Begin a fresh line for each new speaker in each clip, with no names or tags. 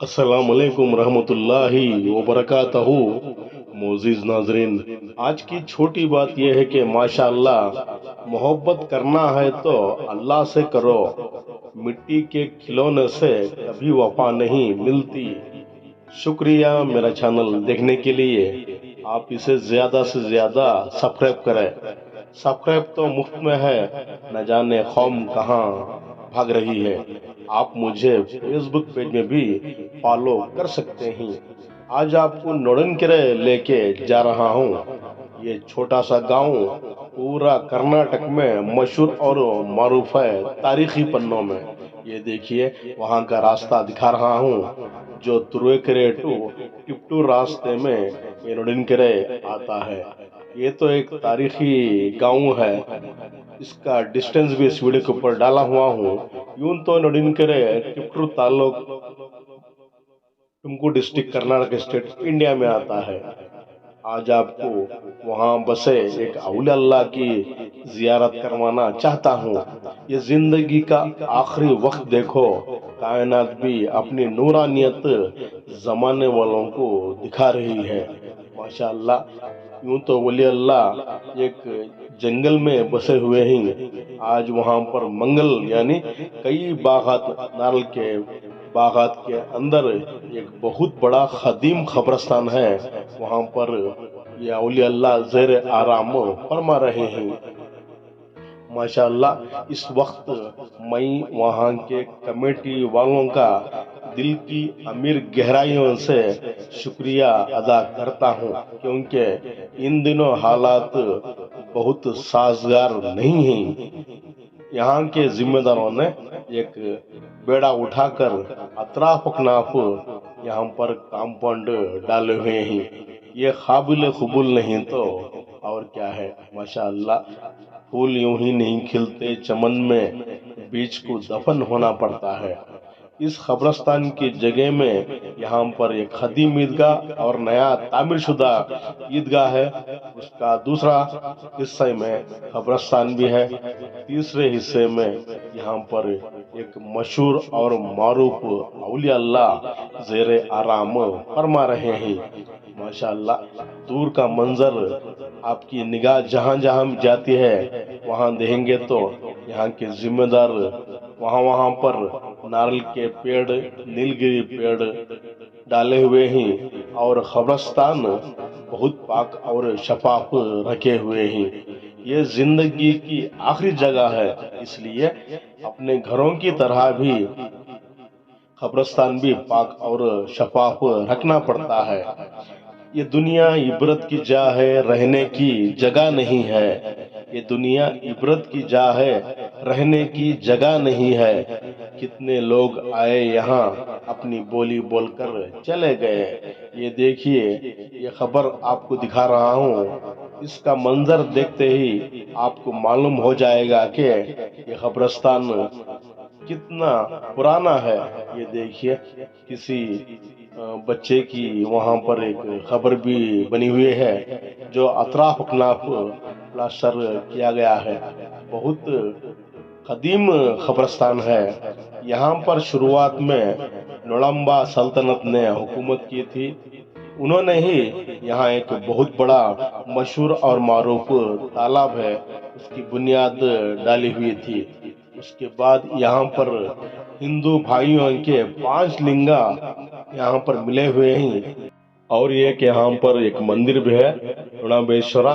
अस्सलाम वालेकुम रहमतुल्लाहि व बरकातहू। मोअज़्ज़िज़ नाज़रीन, आज की छोटी बात यह है कि माशाअल्लाह मोहब्बत करना है तो अल्लाह से करो। मिट्टी के खिलौने से कभी वफा नहीं मिलती। शुक्रिया मेरा चैनल देखने के लिए। आप इसे ज़्यादा से ज़्यादा सब्सक्राइब करें। सब्सक्राइब तो मुफ्त में है, न जाने कौम कहाँ भाग रही है। आप मुझे फेसबुक पेज में भी फॉलो कर सकते हैं। आज आपको नोडनकेरे लेके जा रहा हूँ। ये छोटा सा गांव पूरा कर्नाटक में मशहूर और मारूफ है तारीखी पन्नों में। ये देखिए, वहाँ का रास्ता दिखा रहा हूँ जो तुरुवेकेरे टू टिप्टू रास्ते में ये नोडनकेरे आता है। ये तो एक तारीखी गांव है। इसका डिस्टेंस भी इस वीडियो के ऊपर डाला हुआ हूँ। यूं तो नोडिनकेरे टिप्टूर तालुक तुमको डिस्ट्रिक्ट कर्नाटक स्टेट इंडिया में आता है। आज आपको वहाँ बसे एक औलिया अल्लाह की जियारत करवाना चाहता हूँ। ये जिंदगी का आखिरी वक्त देखो, कायनात भी अपनी नूरानियत जमाने वालों को दिखा रही है। माशाअल्लाह, यूं तो वली अल्लाह एक जंगल में बसे हुए हैं। आज वहाँ पर मंगल यानी कई बागात, नारल के बागात के अंदर एक बहुत बड़ा खदीम खबरस्तान है। वहाँ पर ये औलिया अल्लाह ज़ेर आराम फरमा रहे हैं। माशाअल्लाह, इस वक्त मैं वहाँ के कमेटी वालों का दिल की अमीर गहराइयों से शुक्रिया अदा करता हूँ, क्योंकि इन दिनों हालात बहुत साजगार नहीं हैं। यहाँ के जिम्मेदारों ने एक बेड़ा उठाकर अतराफ अकनाफ यहाँ पर कंपाउंड डाले हुए हैं। ये काबिल कबूल नहीं तो और क्या है। माशाअल्लाह, फूल यूं ही नहीं खिलते चमन में, बीज को दफन होना पड़ता है। इस कब्रस्तान की जगह में यहाँ पर एक खदीम ईदगाह और नया तामीर शुदा ईदगाह है। उसका दूसरा हिस्से में कब्रस्तान भी है। तीसरे हिस्से में यहाँ पर एक मशहूर और मारूफ औलिया अल्लाह ज़ेरे आराम फरमा रहे हैं। माशाअल्लाह, दूर का मंजर आपकी निगाह जहाँ जहाँ जाती है वहाँ देखेंगे तो यहाँ के जिम्मेदार वहाँ वहाँ पर नारियल के पेड़, नीलगिरी पेड़ डाले हुए हैं और कब्रस्तान बहुत पाक और शफाफ रखे हुए हैं। ये जिंदगी की आखिरी जगह है, इसलिए अपने घरों की तरह भी कब्रस्तान भी पाक और शफाफ रखना पड़ता है। ये दुनिया इबरत की जा है, रहने की जगह नहीं है। ये दुनिया इबरत की जा है, रहने की जगह नहीं है। कितने लोग आए यहाँ, अपनी बोली बोलकर चले गए। ये देखिए, ये खबर आपको दिखा रहा हूँ। इसका मंजर देखते ही आपको मालूम हो जाएगा कि ये कब्रस्तान कितना पुराना है। ये देखिए, किसी बच्चे की वहाँ पर एक खबर भी बनी हुई है जो अतराफ अकनाफ प्लास्टर किया गया है। बहुत कदीम खबरस्तान है। यहाँ पर शुरुआत में नोलंबा सल्तनत ने हुकूमत की थी। उन्होंने ही यहाँ एक बहुत बड़ा मशहूर और मारूफ तालाब है, उसकी बुनियाद डाली हुई थी। उसके बाद यहाँ पर हिंदू भाइयों के 5 लिंगा यहाँ पर मिले हुए हैं। और ये कि यहाँ पर एक मंदिर भी है, नोड़ाबेश्वरा।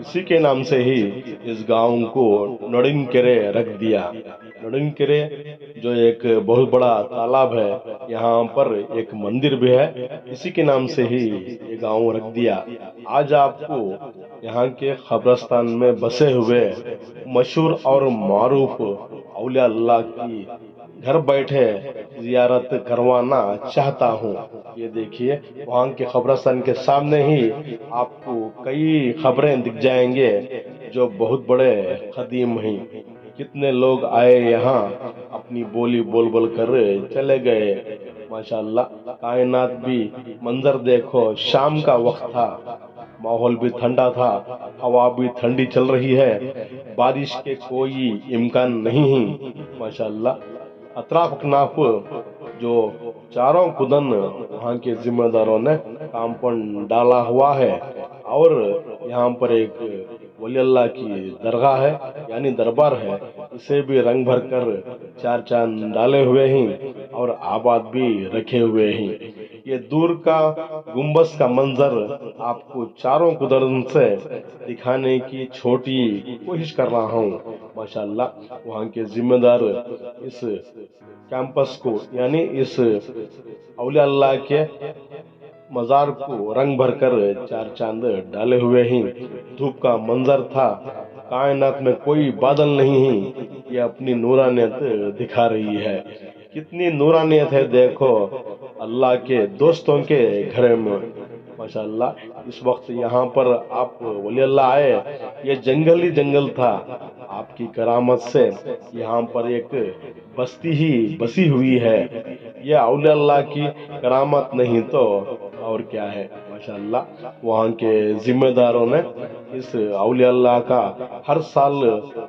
इसी के नाम से ही इस गांव को नोडिनकेरे रख दिया। नोडिनकेरे जो एक बहुत बड़ा तालाब है, यहाँ पर एक मंदिर भी है, इसी के नाम से ही ये गांव रख दिया। आज आपको यहाँ के कब्रस्तान में बसे हुए मशहूर और मारूफ औलिया अल्लाह की घर बैठे जियारत करवाना चाहता हूँ। ये देखिए, वहाँ के कब्रस्तान के सामने ही आपको कई खबरें दिख जाएंगे जो बहुत बड़े खदीम हैं। कितने लोग आए यहाँ, अपनी बोली बोल बोल कर चले गए। माशाअल्लाह, कायनात भी मंजर देखो। शाम का वक्त था, माहौल भी ठंडा था, हवा भी ठंडी चल रही है, बारिश के कोई इम्कान नहीं है। माशाअल्लाह, अतराफ अकनाफ जो चारों कुदन वहाँ के जिम्मेदारों ने कांपन डाला हुआ है और यहाँ पर एक वली अल्लाह की दरगाह है यानी दरबार है, इसे भी रंग भर कर चार चांद डाले हुए हैं और आबाद भी रखे हुए हैं। ये दूर का गुंबस का मंजर आपको चारों कुदरत से दिखाने की छोटी कोशिश कर रहा हूँ। माशाल्लाह वहाँ के जिम्मेदार इस कैंपस को यानी इस औलिया अल्लाह के मजार को रंग भर कर चार चांद डाले हुए हैं। धूप का मंजर था, कायनात में कोई बादल नहीं है, ये अपनी नूरानियत दिखा रही है। कितनी नूरानियत है देखो अल्लाह के दोस्तों के घर में। माशाल्लाह इस वक्त यहाँ पर आप वली अल्लाह आए, ये जंगल ही जंगल था। आपकी करामत से यहाँ पर एक बस्ती ही बसी हुई है। ये औलिया अल्लाह की करामत नहीं तो और क्या है। माशाल्लाह वहाँ के जिम्मेदारों ने इस औलिया अल्लाह का हर साल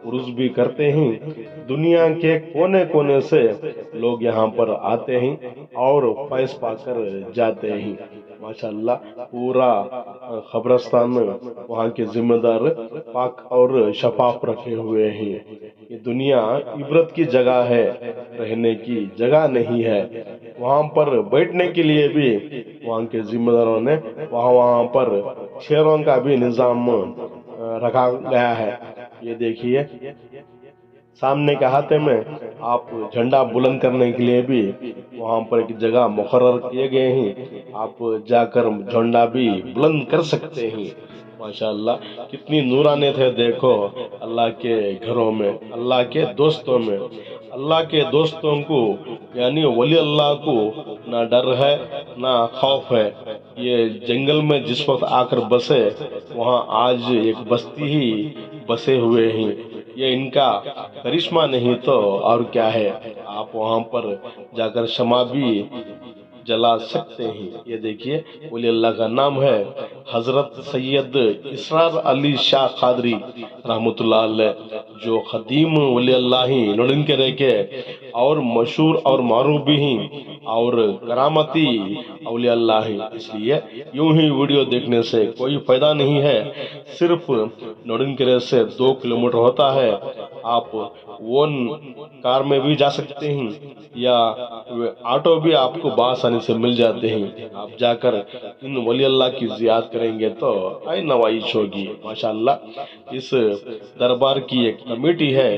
उर्स भी करते हैं। दुनिया के कोने कोने से लोग यहाँ पर आते हैं और फैज पाकर जाते हैं। माशाल्लाह पूरा खबरस्तान वहाँ के जिम्मेदार पाक और शफाफ रखे हुए हैं। ये दुनिया इबरत की जगह है, रहने की जगह नहीं है। वहाँ पर बैठने के लिए भी वहाँ के जिम्मेदारों ने वहाँ पर शेरों का भी निजाम रखा गया है। ये देखिए सामने के हाथे में आप झंडा बुलंद करने के लिए भी वहाँ पर एक जगह मुकर्रर किए गए हैं, आप जाकर झंडा भी बुलंद कर सकते हैं। माशाल्लाह कितनी नूरानियत है देखो अल्लाह के घरों में, अल्लाह के दोस्तों में। अल्लाह के दोस्तों को यानी वली अल्लाह को ना डर है ना खौफ है। ये जंगल में जिस वक्त आकर बसे वहाँ आज एक बस्ती ही बसे हुए हैं। ये इनका करिश्मा नहीं तो और क्या है। आप वहाँ पर जाकर शमा भी जला सकते हैं। ये देखिए वली अल्लाह का नाम है हजरत सैयद इसरार अली शाह कादरी रहमतुल्लाह अलैह, जो खदीम वली अल्लाह ही नड़न के रेखे और मशहूर और मारूफ भी हैं और करामती औलिया अल्लाह हैं। इसलिए यूं ही वीडियो देखने से कोई फायदा नहीं है। सिर्फ नड़नकेरे से 2 किलोमीटर होता है। आप वन कार में भी जा सकते हैं या ऑटो भी आपको बआसानी से मिल जाते हैं। आप जाकर इन वली अल्लाह की जियारत करेंगे तो आई नवाइश होगी। माशाल्लाह इस दरबार की एक कमेटी है,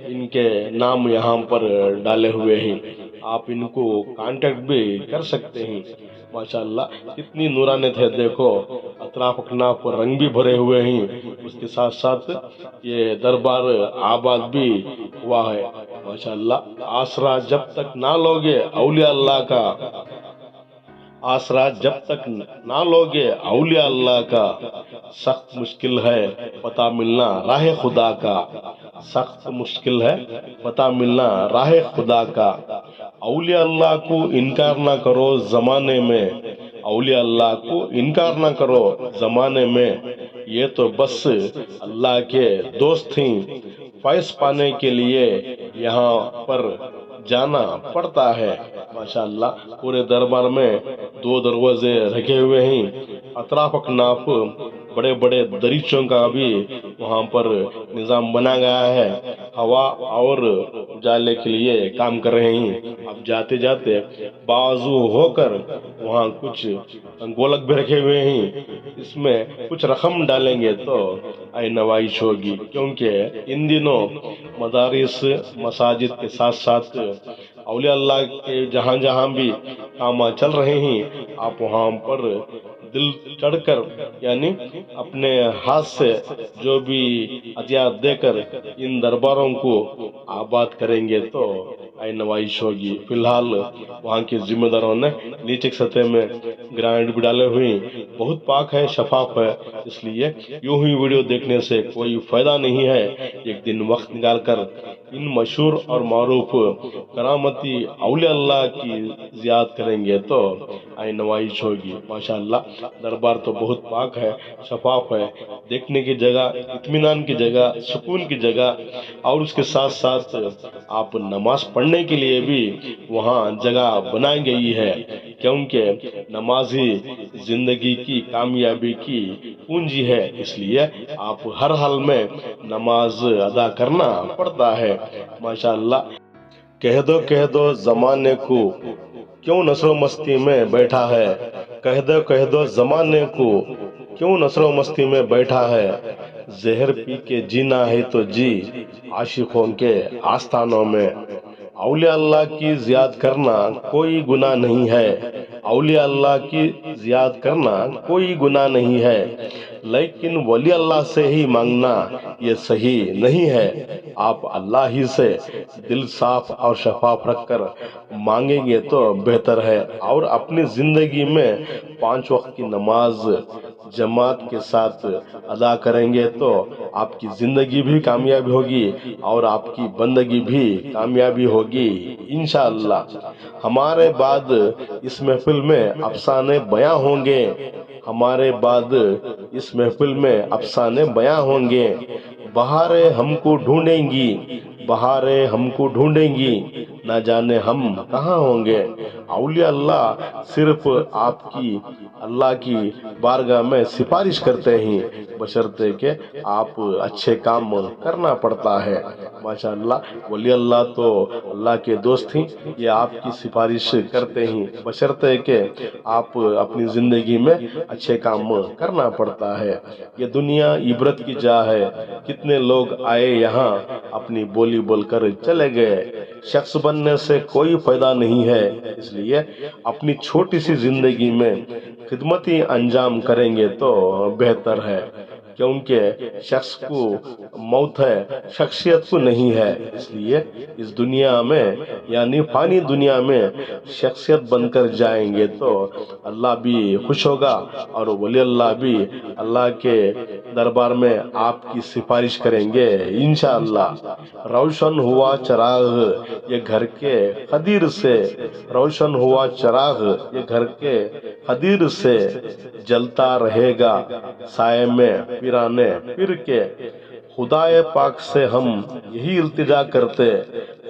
इनके नाम यहाँ पर डाले हुए हैं। आप इनको कांटेक्ट भी कर सकते हैं। माशाल्लाह कितनी नूरानियत है देखो, अतराफ अकनाफ रंग भी भरे हुए हैं। उसके साथ साथ ये दरबार आबाद भी हुआ है। माशाल्लाह आसरा जब तक ना लोगे औलिया अल्लाह का, आसरा जब तक ना लोगे औलिया अल्लाह का, सख्त मुश्किल है पता मिलना राह खुदा का। सख्त मुश्किल है पता मिलना राह खुदा का। औलिया अल्लाह को इनकार ना करो जमाने में, औलिया अल्लाह को इनकार ना करो जमाने में। ये तो बस अल्लाह के दोस्त हैं, फैज पाने के लिए यहाँ पर जाना पड़ता है। माशाल्लाह पूरे दरबार में 2 दरवाजे रखे हुए हैं। अतराफ अकनाफ बड़े बड़े दरीचों का भी वहाँ पर निजाम बना गया है। हवा और उजाले के लिए काम कर रहे हैं। अब जाते जाते बाजू होकर वहाँ कुछ गोलक भी रखे हुए हैं, इसमें कुछ रकम डालेंगे तो आई नवाइश होगी। क्योंकि इन दिनों मदारिस मसाजिद के साथ साथ औलिया अल्लाह के जहाँ जहाँ भी काम चल रहे हैं, आप वहाँ पर दिल चढ़कर यानी अपने हाथ से जो भी अतिया देकर इन दरबारों को आबाद करेंगे तो आई नवाइश होगी। फिलहाल वहाँ के जिम्मेदारों ने नीचे की सतह में ग्रानाइट भी डाले हुए, बहुत पाक है, शफाफ है। इसलिए यूं ही वीडियो देखने से कोई फायदा नहीं है। एक दिन वक्त निकाल कर इन मशहूर और मारूफ करामती औलिया अल्लाह की जियारत करेंगे तो आई नवाइश होगी। माशाल्लाह दरबार तो बहुत पाक है, शफाफ है, देखने की जगह, इत्मीनान की जगह, सुकून की जगह और उसके साथ साथ आप नमाज पढ़ने پڑھنے کے لیے بھی وہاں جگہ بنائی گئی ہے، کیونکہ نماز ہی زندگی کی کامیابی کی کنجی ہے۔ اس لیے آپ ہر حال میں نماز ادا کرنا پڑتا ہے۔ ماشاءاللہ، کہہ دو زمانے کو کیوں نشو مستی میں بیٹھا ہے، کہہ دو زمانے کو کیوں نشو مستی میں بیٹھا ہے، زہر پی کے جینا ہے تو جی عاشقوں کے آستانوں میں۔ اولیاء اللہ کی زیاد کرنا کوئی گناہ نہیں ہے، اولیاء اللہ کی زیاد کرنا کوئی گناہ نہیں ہے، لیکن ولی اللہ سے ہی مانگنا یہ صحیح نہیں ہے۔ آپ اللہ ہی سے دل صاف اور شفاف رکھ کر مانگیں گے تو بہتر ہے، اور اپنی زندگی میں 5 وقت کی نماز جماعت کے ساتھ ادا کریں گے تو آپ کی زندگی بھی کامیاب ہوگی اور آپ کی بندگی بھی کامیابی ہوگی انشاءاللہ۔ ہمارے بعد اس محفل میں افسانے بیاں ہوں گے، ہمارے بعد اس محفل میں افسانے بیاں ہوں گے، بہاریں ہم کو ڈھونڈیں گی، بہاریں ہم کو ڈھونڈیں گی، نہ جانے ہم کہاں ہوں گے۔ اولیاء اللہ صرف آپ کی اللہ کی بارگاہ میں سفارش کرتے ہیں، بشرطے کہ آپ اچھے کام کرنا پڑتا ہے۔ ماشاءاللہ، ولی اللہ تو اللہ کے دوست ہیں، یہ آپ کی سفارش کرتے ہیں، بشرطے کہ آپ اپنی زندگی میں اچھے کام کرنا پڑتا ہے۔ یہ دنیا عبرت کی جا ہے، کتنے لوگ آئے یہاں اپنی بولی بول کر چلے گئے، شخص بننے سے کوئی فائدہ نہیں ہے۔ اس لیے اپنی چھوٹی سی زندگی میں خدمتی انجام کریں گے تو بہتر ہے، کیونکہ شخص کو موت ہے، شخصیت کو نہیں ہے۔ اس لیے اس دنیا میں یعنی فانی دنیا میں شخصیت بن کر جائیں گے تو اللہ بھی خوش ہوگا، اور ولی اللہ بھی اللہ کے دربار میں آپ کی سفارش کریں گے انشاءاللہ۔ روشن ہوا چراغ یہ گھر کے قدیر سے، روشن ہوا چراغ یہ گھر کے قدیر سے، جلتا رہے گا سائے میں پیرانے پیر کے۔ خدائے پاک سے ہم یہی التجا کرتے،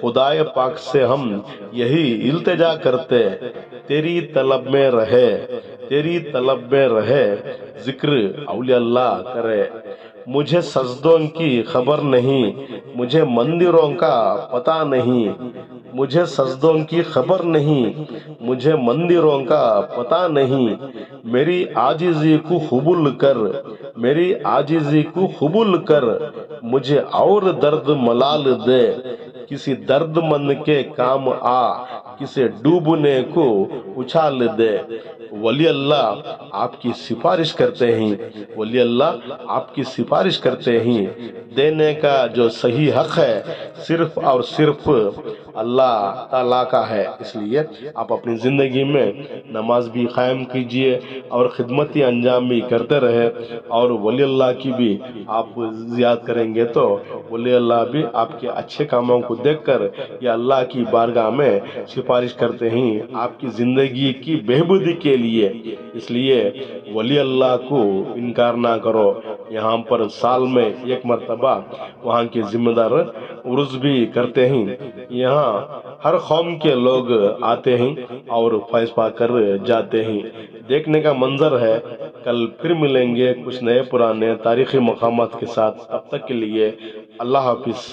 خدائے پاک سے ہم یہی التجا کرتے، تیری طلب میں رہے، تیری طلب میں رہے، ذکر اولیاء اللہ کرے۔ مجھے سجدوں کی خبر نہیں، مجھے مندروں کا پتہ نہیں، مجھے سجدوں کی خبر نہیں، مجھے مندروں کا پتہ نہیں، میری عاجزی کو قبول کر، میری عاجزی کو قبول کر، مجھے اور درد ملال دے، کسی درد مند کے کام آ، کسی ڈوبنے کو اچھال دے۔ ولی اللہ آپ کی سفارش کرتے ہیں، ولی اللہ آپ کی سفارش کرتے ہیں، دینے کا جو صحیح حق ہے صرف اور صرف اللہ تعالیٰ کا ہے۔ اس لیے آپ اپنی زندگی میں نماز بھی قائم کیجئے اور خدمتی انجام بھی کرتے رہے، اور ولی اللہ کی بھی آپ زیاد کریں گے تو ولی اللہ بھی آپ کے اچھے کاموں کو دیکھ کر یا اللہ کی بارگاہ میں سفارش کرتے ہیں آپ کی زندگی کی بہبودی کے لیے۔ اس لیے ولی اللہ کو انکار نہ کرو۔ یہاں پر سال میں 1 مرتبہ وہاں کے ذمہ دار عرض بھی کرتے ہیں، یہاں ہر قوم کے لوگ آتے ہیں اور فیض پا کر جاتے ہیں، دیکھنے کا منظر ہے۔ کل پھر ملیں گے کچھ نئے پرانے تاریخی مقامات کے ساتھ، تب تک کے لیے اللہ حافظ۔